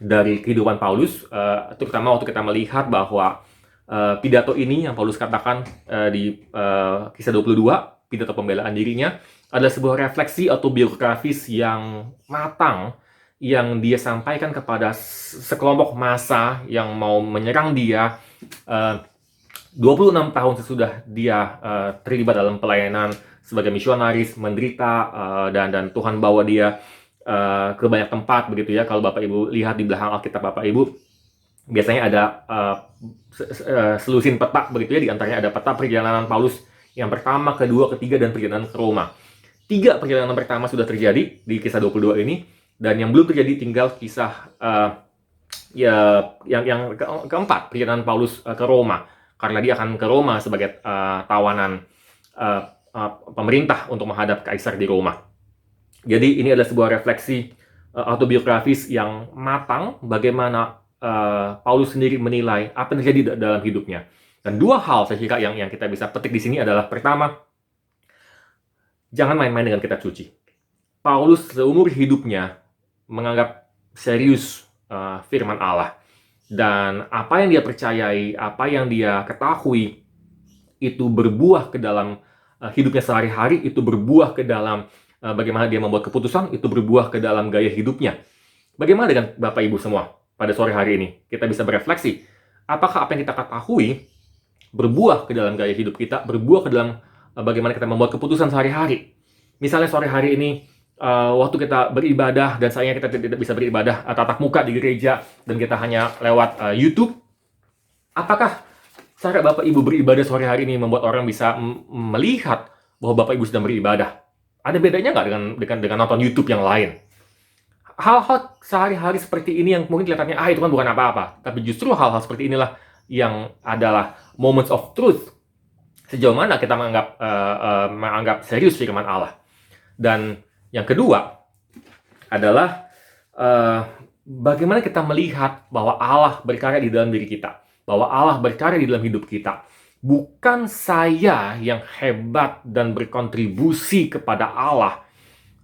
dari kehidupan Paulus, terutama waktu kita melihat bahwa pidato ini yang Paulus katakan di kisah 22, pidato pembelaan dirinya, adalah sebuah refleksi autobiografis yang matang yang dia sampaikan kepada sekelompok massa yang mau menyerang dia 26 tahun sesudah dia terlibat dalam pelayanan sebagai misionaris, menderita, dan Tuhan bawa dia ke banyak tempat begitu ya. Kalau Bapak Ibu lihat di belakang Alkitab Bapak Ibu, biasanya ada selusin peta begitu ya, di antaranya ada peta perjalanan Paulus yang pertama, kedua, ketiga, dan perjalanan ke Roma. 3 perjalanan pertama sudah terjadi di kisah 22 ini, dan yang belum terjadi tinggal kisah yang keempat, perjalanan Paulus ke Roma, karena dia akan ke Roma sebagai tawanan pemerintah untuk menghadap kaisar di Roma. Jadi ini adalah sebuah refleksi autobiografis yang matang, bagaimana Paulus sendiri menilai apa yang terjadi dalam hidupnya. Dan 2 hal saya kira yang kita bisa petik di sini adalah, pertama, jangan main-main dengan kitab suci. Paulus seumur hidupnya menganggap serius firman Allah. Dan apa yang dia percayai, apa yang dia ketahui, itu berbuah ke dalam hidupnya sehari-hari, itu berbuah ke dalam bagaimana dia membuat keputusan, itu berbuah ke dalam gaya hidupnya. Bagaimana dengan Bapak Ibu semua pada sore hari ini? Kita bisa berefleksi, apakah apa yang kita ketahui berbuah ke dalam gaya hidup kita, berbuah ke dalam bagaimana kita membuat keputusan sehari-hari. Misalnya sore hari ini, waktu kita beribadah, dan sayangnya kita tidak bisa beribadah tatap muka di gereja, dan kita hanya lewat YouTube, apakah cara Bapak Ibu beribadah sore hari ini membuat orang bisa melihat bahwa Bapak Ibu sedang beribadah? Ada bedanya nggak dengan nonton YouTube yang lain? Hal-hal sehari-hari seperti ini yang mungkin kelihatannya, itu kan bukan apa-apa. Tapi justru hal-hal seperti inilah yang adalah moments of truth. Sejauh mana kita menganggap serius firman Allah. Dan yang kedua adalah bagaimana kita melihat bahwa Allah berkarya di dalam diri kita. Bahwa Allah berkarya di dalam hidup kita. Bukan saya yang hebat dan berkontribusi kepada Allah,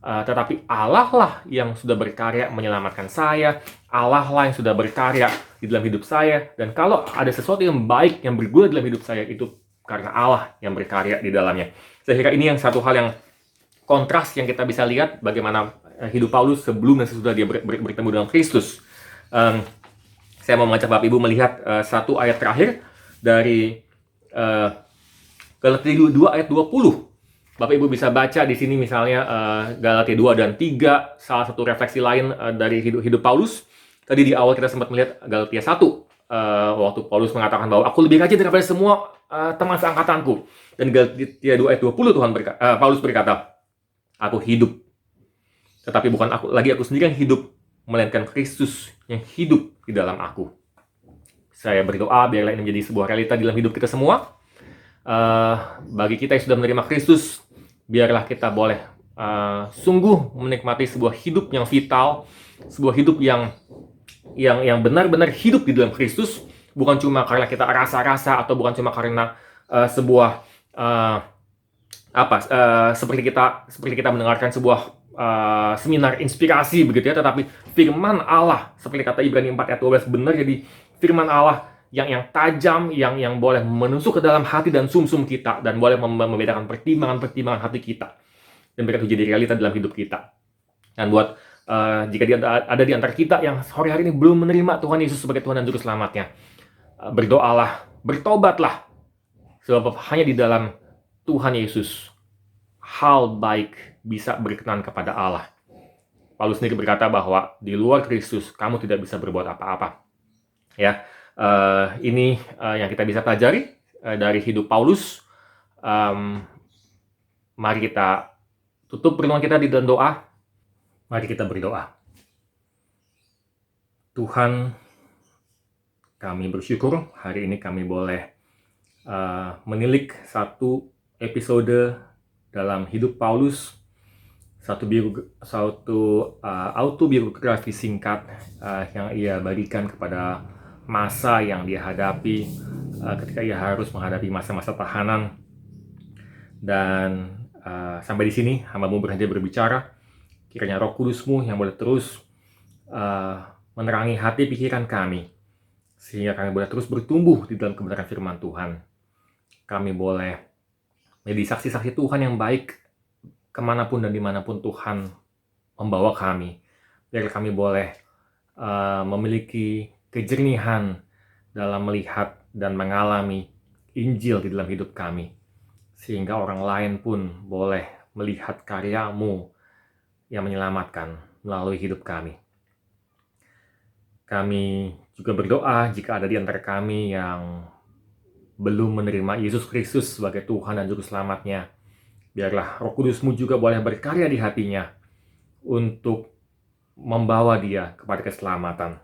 tetapi Allah lah yang sudah berkarya menyelamatkan saya, Allah lah yang sudah berkarya di dalam hidup saya, dan kalau ada sesuatu yang baik yang berguna dalam hidup saya, itu karena Allah yang berkarya di dalamnya. Saya kira ini yang satu hal yang kontras yang kita bisa lihat, bagaimana hidup Paulus sebelum dan sesudah dia bertemu dengan Kristus. Saya mau mengajak Bapak Ibu melihat satu ayat terakhir dari Galatia 2 ayat 20. Bapak Ibu bisa baca di sini misalnya Galatia 2 dan 3, salah satu refleksi lain dari hidup Paulus. Tadi di awal kita sempat melihat Galatia 1, waktu Paulus mengatakan bahwa aku lebih rajin daripada semua teman seangkatanku. Dan Galatia 2 ayat 20 Paulus berkata, aku hidup, tetapi bukan aku sendiri yang hidup, melainkan Kristus yang hidup di dalam aku. Saya berdoa biarlah ini menjadi sebuah realita dalam hidup kita semua. Bagi kita yang sudah menerima Kristus, biarlah kita boleh sungguh menikmati sebuah hidup yang vital, sebuah hidup yang benar-benar hidup di dalam Kristus, bukan cuma karena kita rasa-rasa, atau bukan cuma karena sebuah seperti kita mendengarkan sebuah seminar inspirasi begitu ya, tetapi firman Allah, seperti kata Ibrani 4 ayat 12, benar jadi firman Allah yang tajam, yang boleh menusuk ke dalam hati dan sumsum kita, dan boleh membedakan pertimbangan hati kita, dan biar itu jadi realita dalam hidup kita. Dan buat jika ada di antara kita yang sore hari ini belum menerima Tuhan Yesus sebagai Tuhan dan Juru Selamatnya, berdoalah, bertobatlah, sebab hanya di dalam Tuhan Yesus hal baik bisa berkenan kepada Allah. Paulus sendiri berkata bahwa di luar Kristus kamu tidak bisa berbuat apa-apa. Ya, ini yang kita bisa pelajari dari hidup Paulus. Mari kita tutup pertemuan kita di dalam doa. Mari kita berdoa. Tuhan, kami bersyukur hari ini kami boleh menilik satu episode dalam hidup Paulus, satu autobiografi singkat yang ia berikan kepada masa yang dia hadapi ketika ia harus menghadapi masa-masa tahanan. Dan sampai di sini hamba-Mu berhenti berbicara. Kiranya Roh Kudus-Mu yang boleh terus menerangi hati pikiran kami, sehingga kami boleh terus bertumbuh di dalam kebenaran firman Tuhan. Kami boleh menjadi saksi-saksi Tuhan yang baik kemanapun dan dimanapun Tuhan membawa kami. Biar kami boleh memiliki kejernihan dalam melihat dan mengalami Injil di dalam hidup kami, sehingga orang lain pun boleh melihat karya-Mu yang menyelamatkan melalui hidup kami. Kami juga berdoa jika ada di antara kami yang belum menerima Yesus Kristus sebagai Tuhan dan Juru Selamatnya, biarlah Roh Kudus-Mu juga boleh berkarya di hatinya untuk membawa dia kepada keselamatan.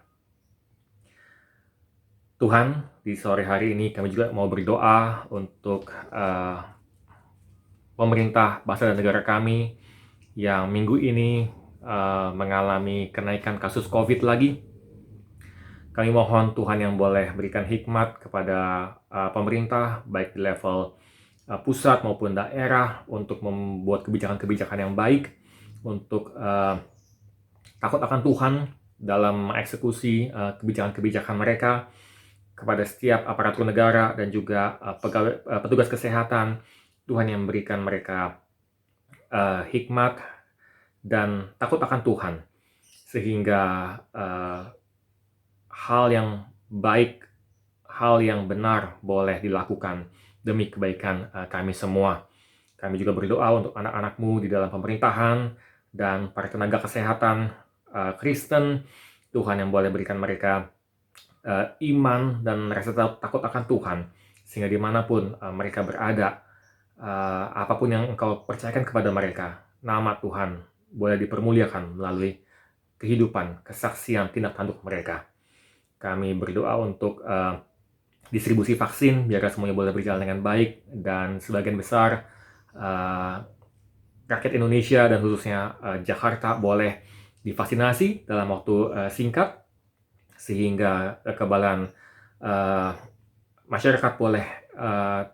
Tuhan, di sore hari ini kami juga mau berdoa untuk pemerintah bangsa dan negara kami yang minggu ini mengalami kenaikan kasus COVID lagi. Kami mohon Tuhan yang boleh berikan hikmat kepada pemerintah, baik di level pusat maupun daerah, untuk membuat kebijakan-kebijakan yang baik, untuk takut akan Tuhan dalam mengeksekusi kebijakan-kebijakan mereka kepada setiap aparatur negara dan juga petugas kesehatan. Tuhan yang memberikan mereka hikmat dan takut akan Tuhan, sehingga hal yang baik, hal yang benar boleh dilakukan demi kebaikan kami semua. Kami juga berdoa untuk anak-anak-Mu di dalam pemerintahan dan para tenaga kesehatan Kristen. Tuhan yang boleh berikan mereka iman dan rasa takut akan Tuhan, sehingga dimanapun mereka berada, apapun yang Engkau percayakan kepada mereka, nama Tuhan boleh dipermuliakan melalui kehidupan, kesaksian, tindak tanduk mereka. Kami berdoa untuk distribusi vaksin, biar semuanya boleh berjalan dengan baik, dan sebagian besar rakyat Indonesia dan khususnya Jakarta boleh divaksinasi dalam waktu singkat, sehingga kekebalan masyarakat boleh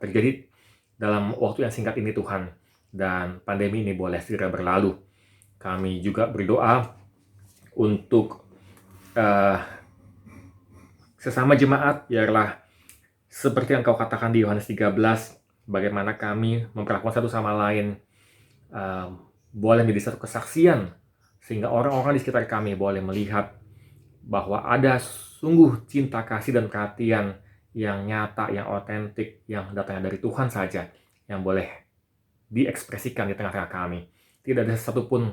terjadi dalam waktu yang singkat ini Tuhan, dan pandemi ini boleh segera berlalu. Kami juga berdoa untuk sesama jemaat, biarlah seperti yang Kau katakan di Yohanes 13, bagaimana kami memperlakukan satu sama lain boleh menjadi satu kesaksian, sehingga orang-orang di sekitar kami boleh melihat bahwa ada sungguh cinta kasih dan perhatian yang nyata, yang otentik, yang datangnya dari Tuhan saja, yang boleh diekspresikan di tengah-tengah kami. Tidak ada satupun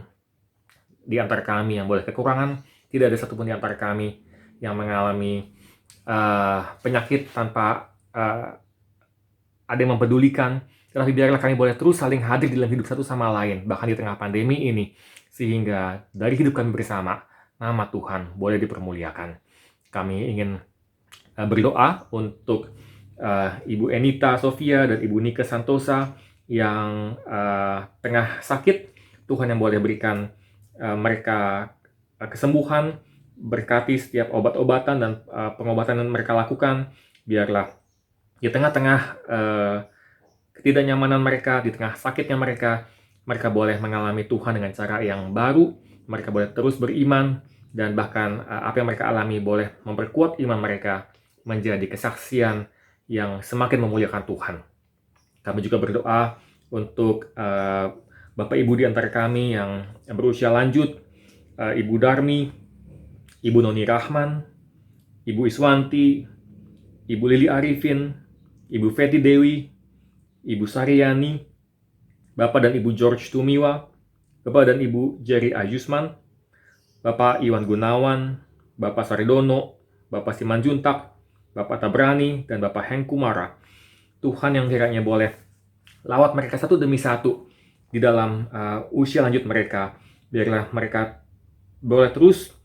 di antara kami yang boleh kekurangan, tidak ada satupun di antara kami yang mengalami penyakit tanpa ada yang mempedulikan. Tetapi biarlah kami boleh terus saling hadir dalam hidup satu sama lain, bahkan di tengah pandemi ini, sehingga dari hidup kami bersama, nama Tuhan boleh dipermuliakan. Kami ingin berdoa untuk Ibu Enita Sofia dan Ibu Nika Santosa yang tengah sakit. Tuhan yang boleh berikan mereka kesembuhan, berkati setiap obat-obatan dan pengobatan yang mereka lakukan. Biarlah di tengah-tengah ketidaknyamanan mereka, di tengah sakitnya mereka boleh mengalami Tuhan dengan cara yang baru. Mereka boleh terus beriman, dan bahkan apa yang mereka alami boleh memperkuat iman mereka menjadi kesaksian yang semakin memuliakan Tuhan. Kami juga berdoa untuk Bapak Ibu di antara kami yang berusia lanjut, Ibu Darmi, Ibu Noni Rahman, Ibu Iswanti, Ibu Lili Arifin, Ibu Feti Dewi, Ibu Saryani, Bapak dan Ibu George Tumiwa, Bapak dan Ibu Jerry Ayusman, Bapak Iwan Gunawan, Bapak Saridono, Bapak Simanjuntak, Bapak Tabrani, dan Bapak Heng Kumara. Tuhan yang kiranya boleh lawat mereka satu demi satu di dalam usia lanjut mereka. Biarlah mereka boleh terus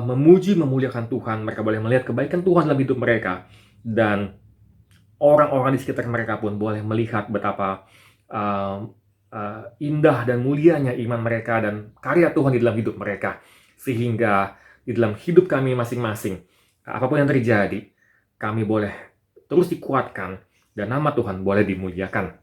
memuji, memuliakan Tuhan. Mereka boleh melihat kebaikan Tuhan dalam hidup mereka. Dan orang-orang di sekitar mereka pun boleh melihat betapa indah dan mulianya iman mereka dan karya Tuhan di dalam hidup mereka. Sehingga di dalam hidup kami masing-masing, apapun yang terjadi, kami boleh terus dikuatkan dan nama Tuhan boleh dimuliakan.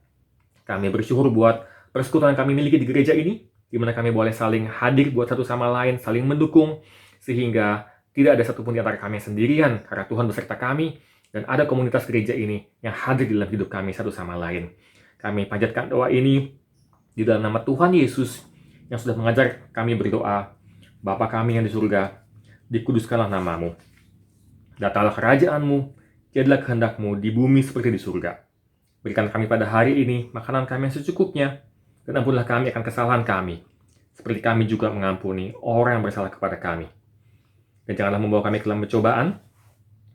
Kami bersyukur buat persekutuan yang kami miliki di gereja ini, di mana kami boleh saling hadir buat satu sama lain, saling mendukung, sehingga tidak ada satupun di antara kami yang sendirian, karena Tuhan beserta kami, dan ada komunitas gereja ini yang hadir di dalam hidup kami satu sama lain. Kami panjatkan doa ini di dalam nama Tuhan Yesus yang sudah mengajar kami berdoa. Bapa kami yang di surga, dikuduskanlah namamu. Datanglah kerajaan-Mu, jadilah kehendak-Mu di bumi seperti di surga. Berikan kami pada hari ini makanan kami yang secukupnya, dan ampunilah kami akan kesalahan kami, seperti kami juga mengampuni orang yang bersalah kepada kami. Dan janganlah membawa kami ke dalam pencobaan,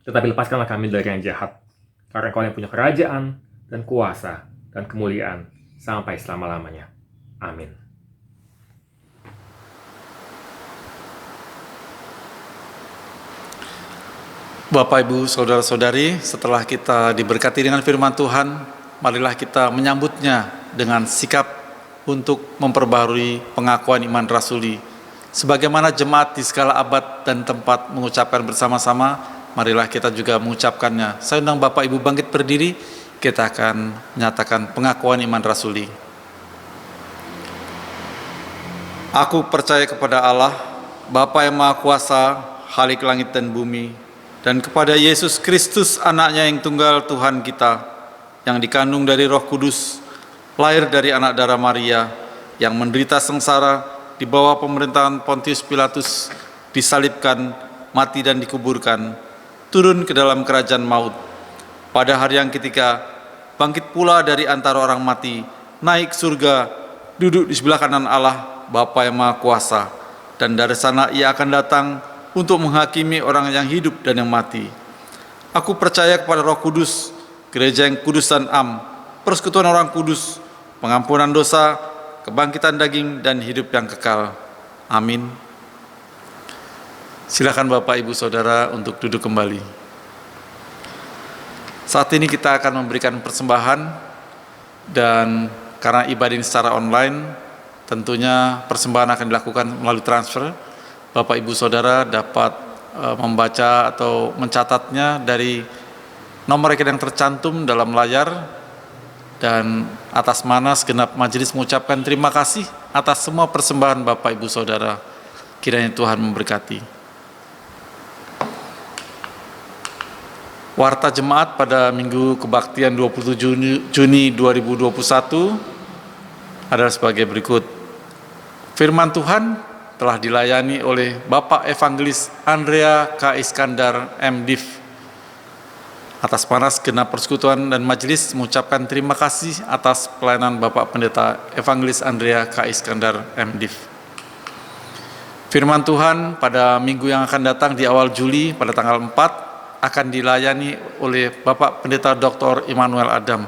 tetapi lepaskanlah kami dari yang jahat. Karena Engkau yang punya kerajaan, dan kuasa, dan kemuliaan, sampai selama-lamanya. Amin. Bapak, Ibu, Saudara-saudari, setelah kita diberkati dengan firman Tuhan, marilah kita menyambutnya dengan sikap untuk memperbarui pengakuan iman rasuli. Sebagaimana jemaat di segala abad dan tempat mengucapkan bersama-sama, marilah kita juga mengucapkannya. Saya undang Bapak Ibu bangkit berdiri, kita akan menyatakan pengakuan iman rasuli. Aku percaya kepada Allah, Bapa yang Maha Kuasa, Khalik langit dan bumi, dan kepada Yesus Kristus, Anaknya yang tunggal Tuhan kita, yang dikandung dari Roh Kudus, lahir dari anak darah Maria, yang menderita sengsara di bawah pemerintahan Pontius Pilatus, disalibkan, mati dan dikuburkan, turun ke dalam kerajaan maut. Pada hari yang ketiga, bangkit pula dari antara orang mati, naik surga, duduk di sebelah kanan Allah, Bapa yang Maha Kuasa, dan dari sana Ia akan datang untuk menghakimi orang yang hidup dan yang mati. Aku percaya kepada Roh Kudus, gereja yang kudus dan am, persekutuan orang kudus, pengampunan dosa, kebangkitan daging, dan hidup yang kekal. Amin. Silakan Bapak, Ibu, Saudara untuk duduk kembali. Saat ini kita akan memberikan persembahan, dan karena ibadah ini secara online, tentunya persembahan akan dilakukan melalui transfer. Bapak, Ibu, Saudara dapat membaca atau mencatatnya dari nomor rekening yang tercantum dalam layar, dan atas mana segenap majelis mengucapkan terima kasih atas semua persembahan Bapak, Ibu, Saudara. Kiranya Tuhan memberkati. Warta Jemaat pada Minggu Kebaktian 27 Juni 2021 adalah sebagai berikut. Firman Tuhan telah dilayani oleh Bapak Evangelis Andrea K. Iskandar, MDiv. Atas nama segenap persekutuan dan majelis mengucapkan terima kasih atas pelayanan Bapak Pendeta Evangelis Andrea K. Iskandar, MDiv. Firman Tuhan pada minggu yang akan datang di awal Juli pada tanggal 4 akan dilayani oleh Bapak Pendeta Dr. Immanuel Adam.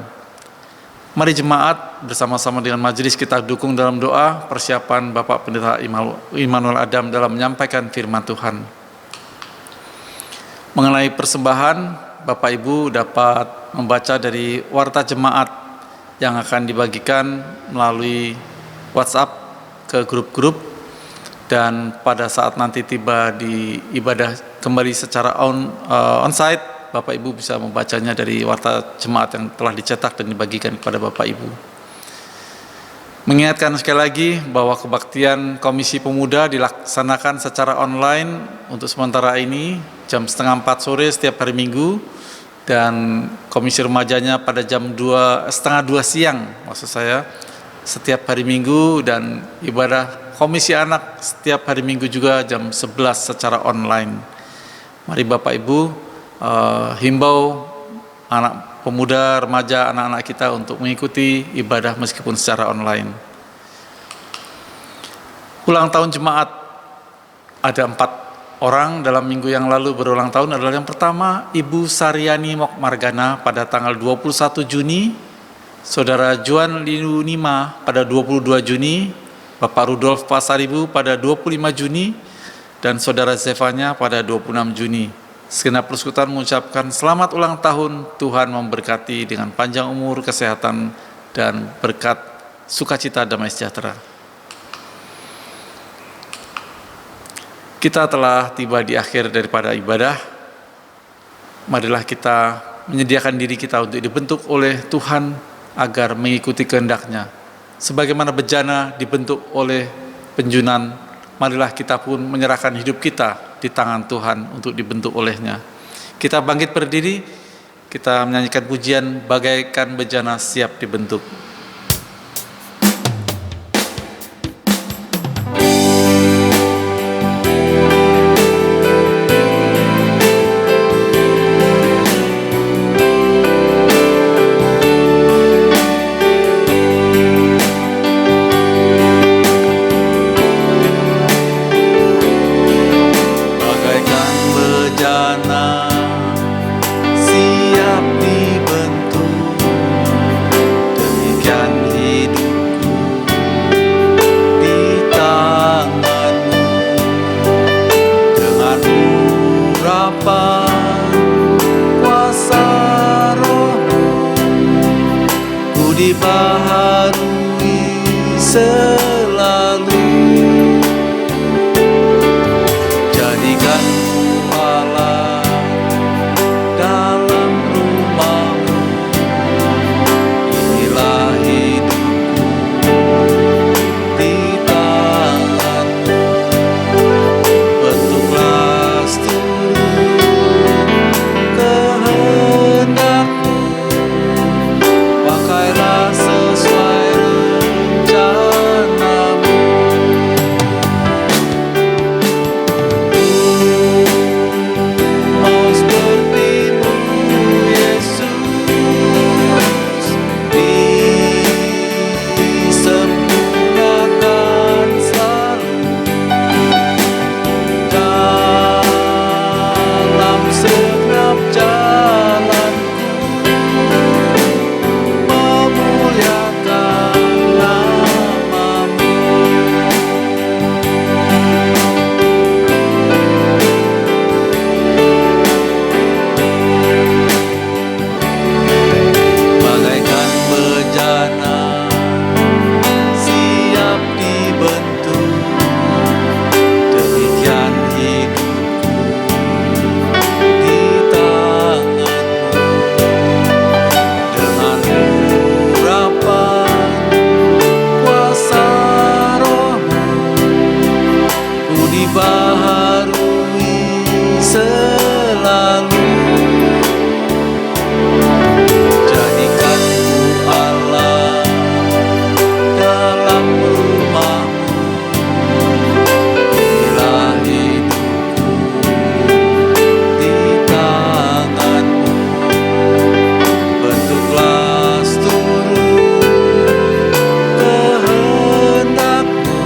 Mari jemaat bersama-sama dengan majelis kita dukung dalam doa persiapan Bapak Pendeta Immanuel Adam dalam menyampaikan firman Tuhan. Mengenai persembahan, Bapak Ibu dapat membaca dari warta jemaat yang akan dibagikan melalui WhatsApp ke grup-grup, dan pada saat nanti tiba di ibadah kembali secara onsite, Bapak Ibu bisa membacanya dari warta jemaat yang telah dicetak dan dibagikan kepada Bapak Ibu. Mengingatkan sekali lagi bahwa kebaktian Komisi Pemuda dilaksanakan secara online untuk sementara ini jam 3:30 sore setiap hari Minggu, dan Komisi Remajanya pada jam 1:30 siang maksud saya setiap hari Minggu, dan ibadah Komisi Anak setiap hari Minggu juga jam 11 secara online. Mari Bapak Ibu himbau anak pemuda, remaja, anak-anak kita untuk mengikuti ibadah meskipun secara online. Ulang tahun jemaat, ada 4 orang dalam minggu yang lalu berulang tahun. Adalah yang pertama Ibu Saryani Mokmargana pada tanggal 21 Juni, Saudara Juan Linunima pada 22 Juni, Bapak Rudolf Pasaribu pada 25 Juni, dan Saudara Zevanya pada 26 Juni. Segenap persekutuan mengucapkan selamat ulang tahun, Tuhan memberkati dengan panjang umur, kesehatan, dan berkat sukacita damai sejahtera. Kita telah tiba di akhir daripada ibadah. Marilah kita menyediakan diri kita untuk dibentuk oleh Tuhan agar mengikuti kehendak-Nya. Sebagaimana bejana dibentuk oleh penjunan, marilah kita pun menyerahkan hidup kita di tangan Tuhan untuk dibentuk oleh-Nya. Kita bangkit berdiri, kita menyanyikan pujian bagaikan bejana siap dibentuk. Bagaikan selalu. Jadikan ku Allah dalam rumah-Mu, bila hidupku di tangan-Mu. Bentuklah seluruh kehendak-Mu,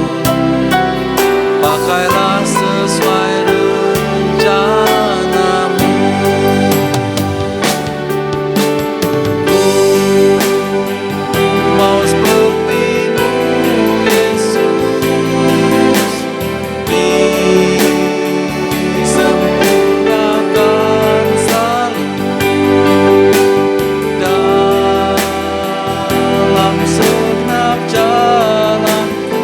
pakailah sesuai rencana-Mu. Mau seperti-Mu, Yesus, disempurnakan selalu dalam segenap jalanku,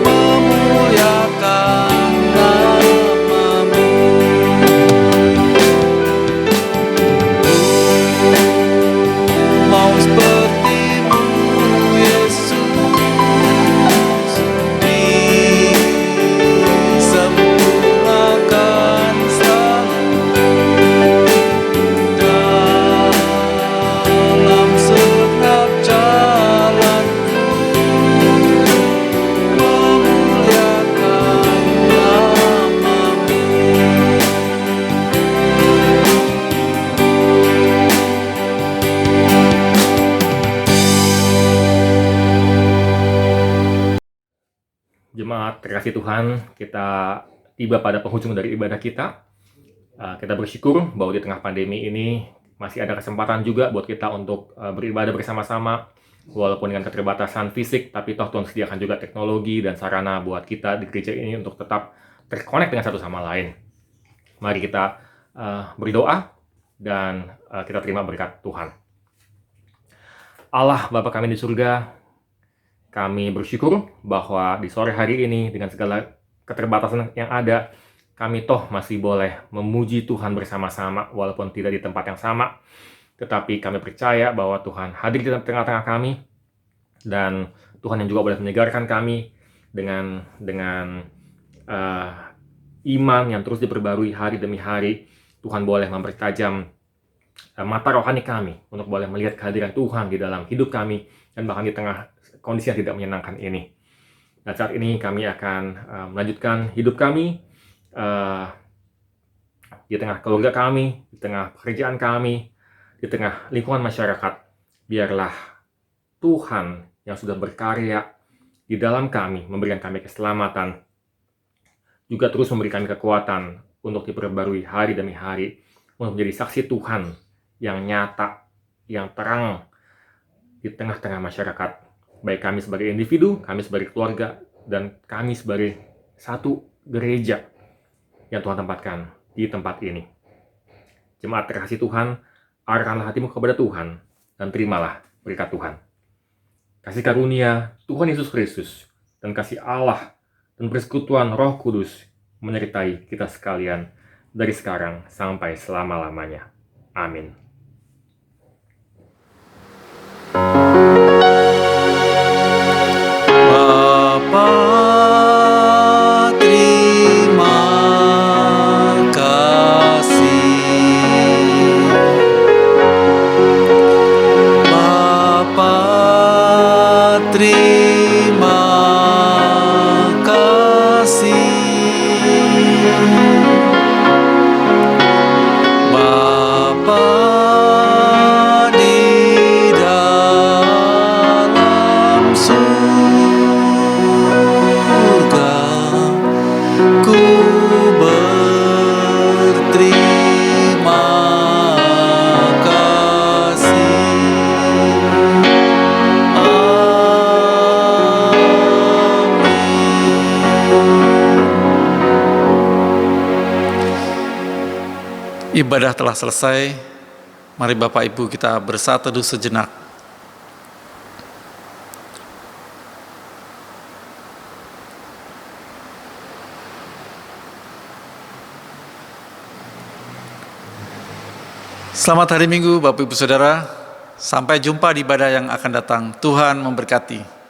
memuliakan nama-Mu. Mau seperti-Mu, Yesus, disempurnakan selalu dalam segenap jalanku, memuliakan nama-Mu. Jemaat terkasih Tuhan, kita tiba pada penghujung dari ibadah kita. Kita bersyukur bahwa di tengah pandemi ini masih ada kesempatan juga buat kita untuk beribadah bersama-sama, walaupun dengan keterbatasan fisik, tapi toh Tuhan sediakan juga teknologi dan sarana buat kita di gereja ini untuk tetap terkonek dengan satu sama lain. Mari kita berdoa dan kita terima berkat Tuhan. Allah Bapa kami di surga, kami bersyukur bahwa di sore hari ini dengan segala keterbatasan yang ada, kami toh masih boleh memuji Tuhan bersama-sama walaupun tidak di tempat yang sama. Tetapi kami percaya bahwa Tuhan hadir di tengah-tengah kami, dan Tuhan yang juga boleh menyegarkan kami dengan iman yang terus diperbarui hari demi hari. Tuhan boleh mempertajam mata rohani kami untuk boleh melihat kehadiran Tuhan di dalam hidup kami, dan bahkan di tengah kondisi yang tidak menyenangkan ini. Dan saat ini kami akan melanjutkan hidup kami di tengah keluarga kami, di tengah pekerjaan kami, di tengah lingkungan masyarakat. Biarlah Tuhan yang sudah berkarya di dalam kami, memberikan kami keselamatan, juga terus memberikan kekuatan untuk diperbarui hari demi hari, untuk menjadi saksi Tuhan yang nyata, yang terang di tengah-tengah masyarakat. Baik kami sebagai individu, kami sebagai keluarga, dan kami sebagai satu gereja yang Tuhan tempatkan di tempat ini. Jemaat terkasih Tuhan, arahkanlah hatimu kepada Tuhan, dan terimalah berkat Tuhan. Kasih karunia Tuhan Yesus Kristus, dan kasih Allah, dan persekutuan Roh Kudus menyertai kita sekalian dari sekarang sampai selama-lamanya. Amin. Bapa, terima kasih. Bapa, terima kasih. Bapa di dalam surga, ku berterima kasih. Amin. Ibadah telah selesai. Mari Bapak Ibu kita bersatu teduh sejenak. Selamat hari Minggu Bapak Ibu Saudara. Sampai jumpa di ibadah yang akan datang. Tuhan memberkati.